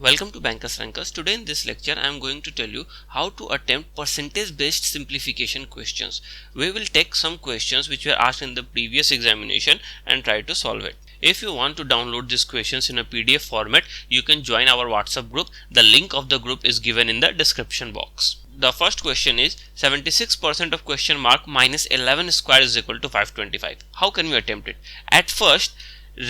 Welcome to Bankers Rankers. Today in this lecture I am going to tell you how to attempt percentage based simplification questions. We will take some questions which were asked in the previous examination and try to solve it. If you want to download these questions in a PDF format, you can join our WhatsApp group. The link of the group is given in the description box. The first question is 76% of question mark minus 11 square is equal to 525. How can we attempt it? At first,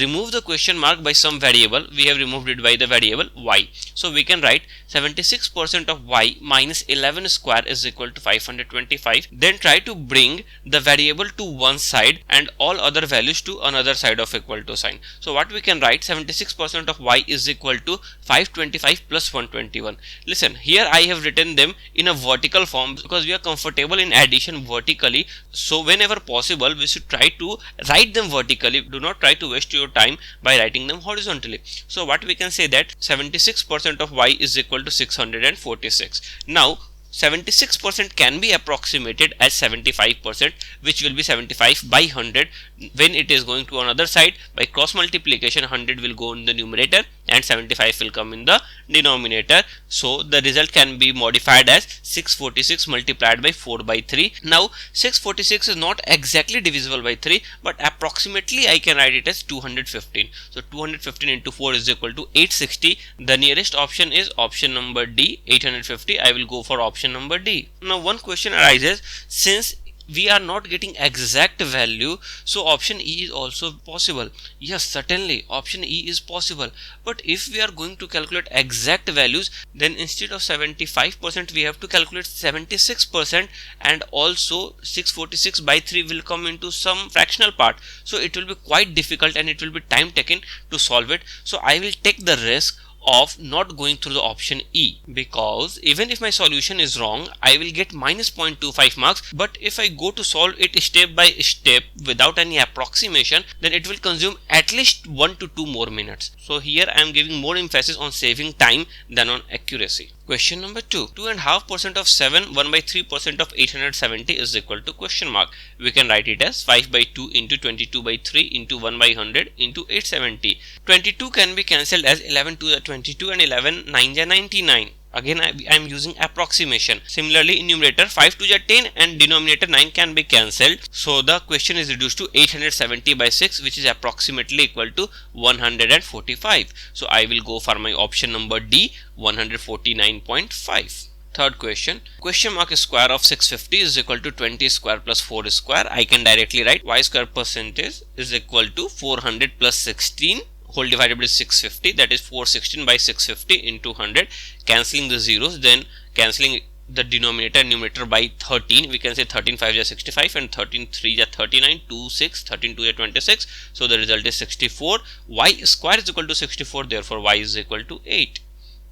remove the question mark by some variable. We have removed it by the variable y. So we can write 76% of y minus 11 square is equal to 525. Then try to bring the variable to one side and all other values to another side of equal to sign. So what we can write, 76% of y is equal to 525 plus 121. Listen, here I have written them in a vertical form because we are comfortable in addition vertically. So whenever possible we should try to write them vertically. Do not try to waste your time by writing them horizontally. So what we can say that 76% of y is equal to 646. Now 76% can be approximated as 75%, which will be 75 by 100. When it is going to another side, by cross multiplication 100 will go in the numerator and 75 will come in the denominator. So the result can be modified as 646 multiplied by 4 by 3. Now 646 is not exactly divisible by 3, but approximately I can write it as 215. So 215 into 4 is equal to 860. The nearest option is option number D, 850. I will go for option number D. Now one question arises, since we are not getting exact value, so option E is also possible. Yes, certainly option E is possible, but if we are going to calculate exact values, then instead of 75% we have to calculate 76%, and also 646 by 3 will come into some fractional part, so it will be quite difficult and it will be time taken to solve it. So I will take the risk of not going through the option E, because even if my solution is wrong, I will get minus 0.25 marks, but if I go to solve it step by step without any approximation, then it will consume at least 1 to 2 more minutes. So here I am giving more emphasis on saving time than on accuracy. Question number 2. 2.5% of 7, 1 by 3% of 870 is equal to question mark. We can write it as 5 by 2 into 22 by 3 into 1 by 100 into 870. 22 can be cancelled as 11 to the 22 and 11 9 ja 99. Again I am using approximation. Similarly in numerator 5 to the 10 and denominator 9 can be cancelled. So the question is reduced to 870 by 6, which is approximately equal to 145. So I will go for my option number D, 149.5. Third question. Question mark square of 650 is equal to 20 square plus 4 square. I can directly write y square percentage is equal to 400 plus 16 whole divided by 650, that is 416 by 650 into 100, cancelling the zeros, then cancelling the denominator and numerator by 13. We can say 13 5 is 65 and 13 3 is 39, 2 6, 13 2 is 26. So the result is 64. Y square is equal to 64, therefore y is equal to 8.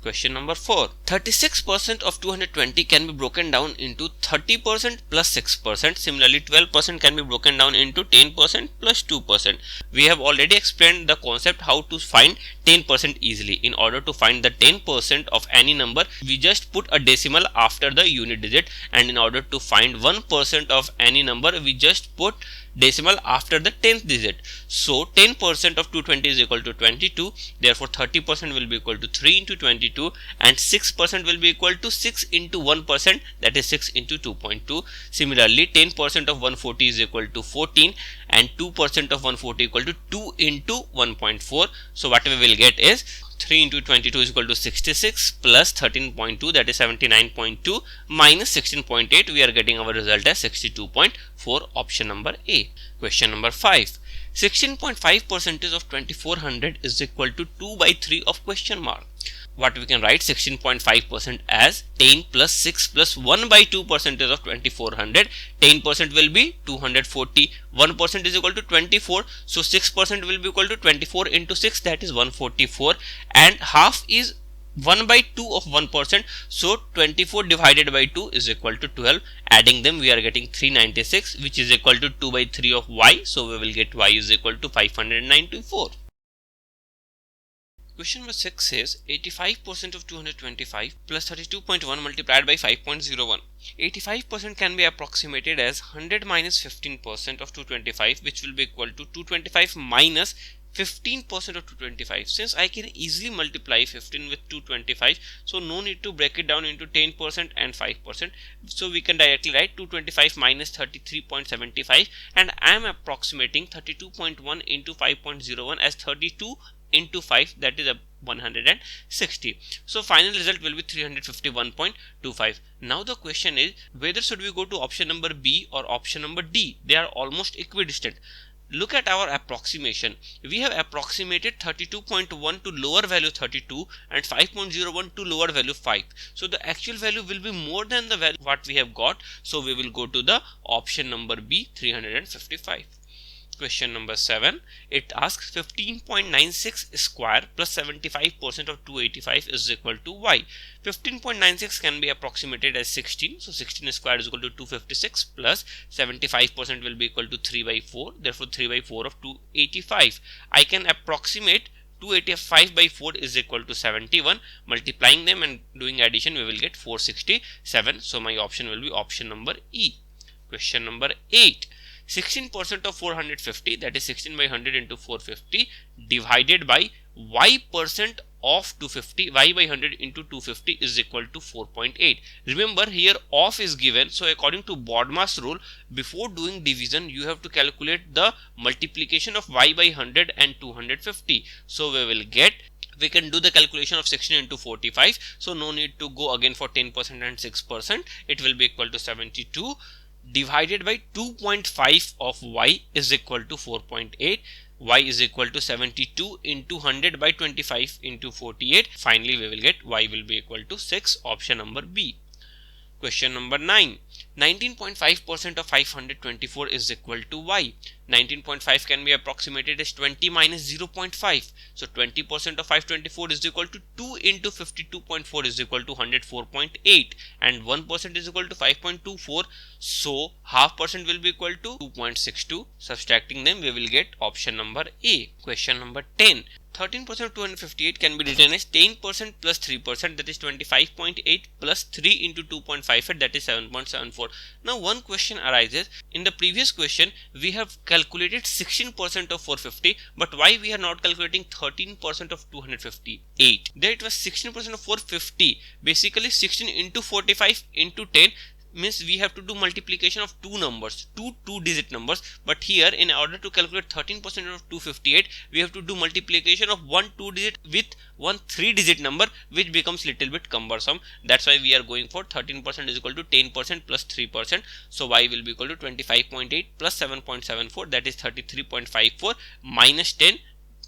Question number 4. 36% of 220 can be broken down into 30% plus 6%. Similarly, 12% can be broken down into 10% plus 2%. We have already explained the concept how to find 10% easily. In order to find the 10% of any number, we just put a decimal after the unit digit, and in order to find 1% of any number, we just put decimal after the 10th digit. So 10% of 220 is equal to 22, therefore 30% will be equal to 3 into 22, and 6% will be equal to 6 into 1%, that is 6 into 2.2. Similarly 10% of 140 is equal to 14, and 2% of 140 equal to 2 into 1.4. So what we will get is 3 into 22 is equal to 66 plus 13.2, that is 79.2, minus 16.8. We are getting our result as 62.4, option number A. Question number 5. 16.5% of 2400 is equal to 2 by 3 of question mark. What we can write, 16.5% as 10 plus 6 plus 1 by 2% of 2400. 10% will be 240. 1% is equal to 24. So 6% will be equal to 24 into 6, that is 144. And half is 1 by 2 of 1%. So 24 divided by 2 is equal to 12. Adding them we are getting 396, which is equal to 2 by 3 of y. So we will get y is equal to 594. Question number 6 says 85% of 225 plus 32.1 multiplied by 5.01. 85% can be approximated as 100 minus 15% of 225, which will be equal to 225 minus 15% of 225. Since I can easily multiply 15 with 225, so no need to break it down into 10% and 5%. So we can directly write 225 minus 33.75, and I am approximating 32.1 into 5.01 as 32 into 5, that is a 160. So final result will be 351.25. Now the question is whether should we go to option number B or option number D. They are almost equidistant. Look at our approximation. We have approximated 32.1 to lower value 32 and 5.01 to lower value 5. So the actual value will be more than the value what we have got. So we will go to the option number B, 355. Question number 7, it asks 15.96 square plus 75% of 285 is equal to y. 15.96 can be approximated as 16. So 16 square is equal to 256 plus 75% will be equal to 3 by 4. Therefore 3 by 4 of 285. I can approximate 285 by 4 is equal to 71. Multiplying them and doing addition, we will get 467. So my option will be option number E. Question number 8. 16% of 450, that is 16 by 100 into 450, divided by y percent of 250, y by 100 into 250 is equal to 4.8. Remember here of is given, so according to BODMAS rule, before doing division you have to calculate the multiplication of y by 100 and 250. So we can do the calculation of 16 into 45, so no need to go again for 10% and 6%. It will be equal to 72 divided by 2.5 of y is equal to 4.8. Y is equal to 72 into 100 by 25 into 48. Finally we will get y will be equal to 6. Option number B. Question number 9. 19.5% of 524 is equal to y. 19.5 can be approximated as 20 minus 0.5. So 20% of 524 is equal to 2 into 52.4 is equal to 104.8, and 1% is equal to 5.24. So half percent will be equal to 2.62. Subtracting them, we will get option number A. Question number 10. 13% of 258 can be written as 10% plus 3%, that is 25.8 plus 3 into 2.58, that is 7.74. Now one question arises. In the previous question we have calculated 16% of 450, but why we are not calculating 13% of 258? There it was 16% of 450. Basically 16 into 45 into 10 means we have to do multiplication of two numbers, two digit numbers, but here in order to calculate 13% of 258 we have to do multiplication of one 2 digit with one 3 digit number, which becomes little bit cumbersome. That's why we are going for 13% is equal to 10% plus 3%. So y will be equal to 25.8 plus 7.74, that is 33.54 minus 10,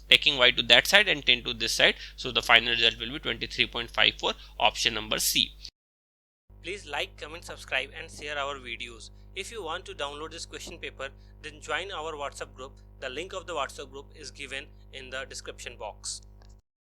taking y to that side and 10 to this side. So the final result will be 23.54. Option number C. Please like, comment, subscribe and share our videos. If you want to download this question paper, then join our WhatsApp group. The link of the WhatsApp group is given in the description box.